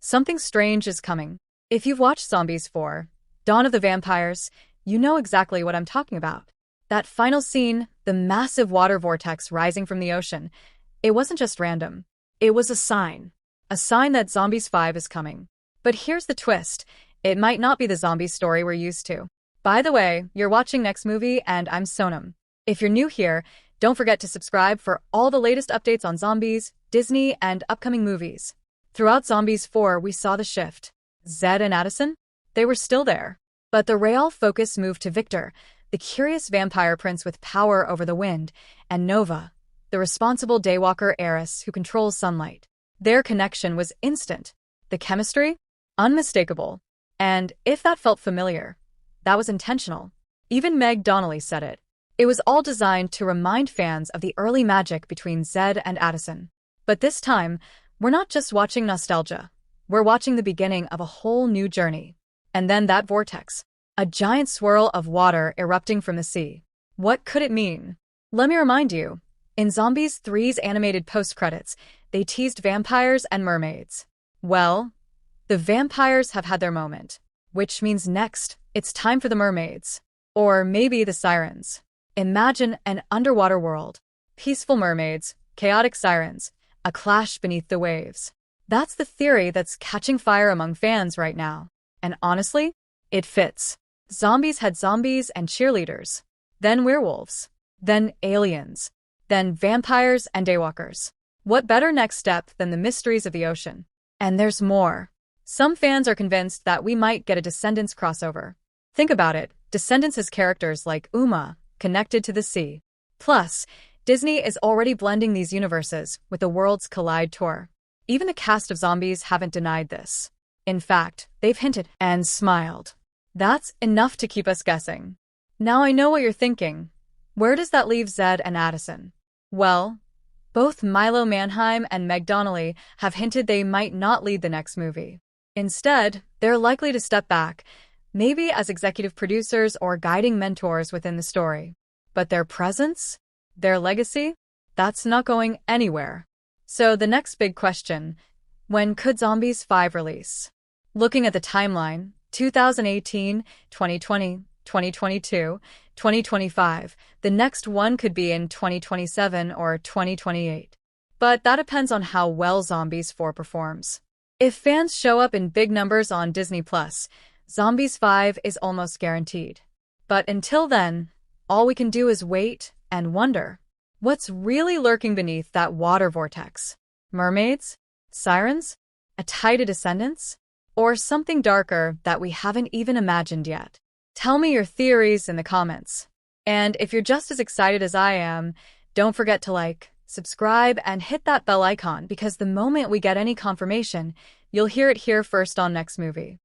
Something strange is coming. If you've watched Zombies 4, Dawn of the Vampires, you know exactly what I'm talking about. That final scene, the massive water vortex rising from the ocean, it wasn't just random. It was a sign. A sign that Zombies 5 is coming. But here's the twist. It might not be the zombie story we're used to. By the way, you're watching Next Movie and I'm Sonam. If you're new here, don't forget to subscribe for all the latest updates on zombies, Disney, and upcoming movies. Throughout Zombies 4, we saw the shift. Zed and Addison? They were still there. But the real focus moved to Victor, the curious vampire prince with power over the wind, and Nova, the responsible daywalker heiress who controls sunlight. Their connection was instant. The chemistry? Unmistakable. And if that felt familiar, that was intentional. Even Meg Donnelly said it. It was all designed to remind fans of the early magic between Zed and Addison. But this time, we're not just watching nostalgia. We're watching the beginning of a whole new journey. And then that vortex. A giant swirl of water erupting from the sea. What could it mean? Let me remind you. In Zombies 3's animated post-credits, they teased vampires and mermaids. Well, the vampires have had their moment. Which means next, it's time for the mermaids. Or maybe the sirens. Imagine an underwater world. Peaceful mermaids, chaotic sirens, a clash beneath the waves. That's the theory that's catching fire among fans right now. And honestly, it fits. Zombies had zombies and cheerleaders. Then werewolves. Then aliens. Then vampires and daywalkers. What better next step than the mysteries of the ocean? And there's more. Some fans are convinced that we might get a Descendants crossover. Think about it. Descendants has characters like Uma, connected to the sea. Plus, Disney is already blending these universes with the Worlds Collide tour. Even the cast of Zombies haven't denied this. In fact, they've hinted and smiled. That's enough to keep us guessing. Now I know what you're thinking. Where does that leave Zed and Addison? Well, both Milo Manheim and Meg Donnelly have hinted they might not lead the next movie. Instead, they're likely to step back, maybe as executive producers or guiding mentors within the story. But their presence? Their legacy? That's not going anywhere. So the next big question, when could Zombies 5 release? Looking at the timeline, 2018, 2020, 2022, 2025, the next one could be in 2027 or 2028. But that depends on how well Zombies 4 performs. If fans show up in big numbers on Disney+, Zombies 5 is almost guaranteed. But until then, all we can do is wait and wonder. What's really lurking beneath that water vortex? Mermaids? Sirens? A tie to Descendants? Or something darker that we haven't even imagined yet? Tell me your theories in the comments. And if you're just as excited as I am, don't forget to like, subscribe, and hit that bell icon because the moment we get any confirmation, you'll hear it here first on Next Movie.